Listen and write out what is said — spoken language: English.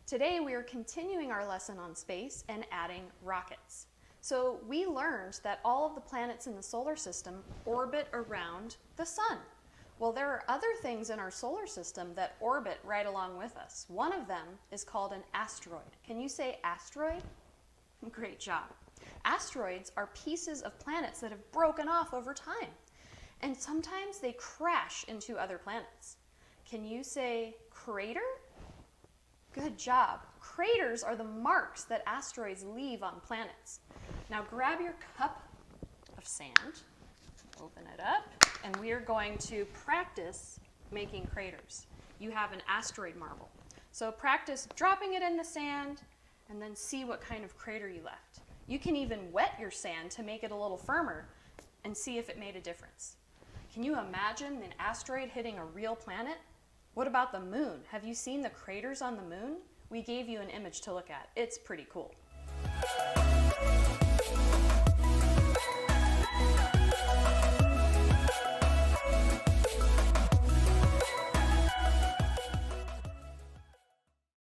Today we are continuing our lesson on space and adding rockets. So we learned that all of the planets in the solar system orbit around the sun. Well, there are other things in our solar system that orbit right along with us. One of them is called an asteroid. Can you say asteroid? Great job. Asteroids are pieces of planets that have broken off over time. And sometimes they crash into other planets. Can you say crater? Good job. Craters are the marks that asteroids leave on planets. Now grab your cup of sand, open it up, and we are going to practice making craters. You have an asteroid marble. So practice dropping it in the sand and then see what kind of crater you left. You can even wet your sand to make it a little firmer and see if it made a difference. Can you imagine an asteroid hitting a real planet? What about the moon? Have you seen the craters on the moon? We gave you an image to look at. It's pretty cool.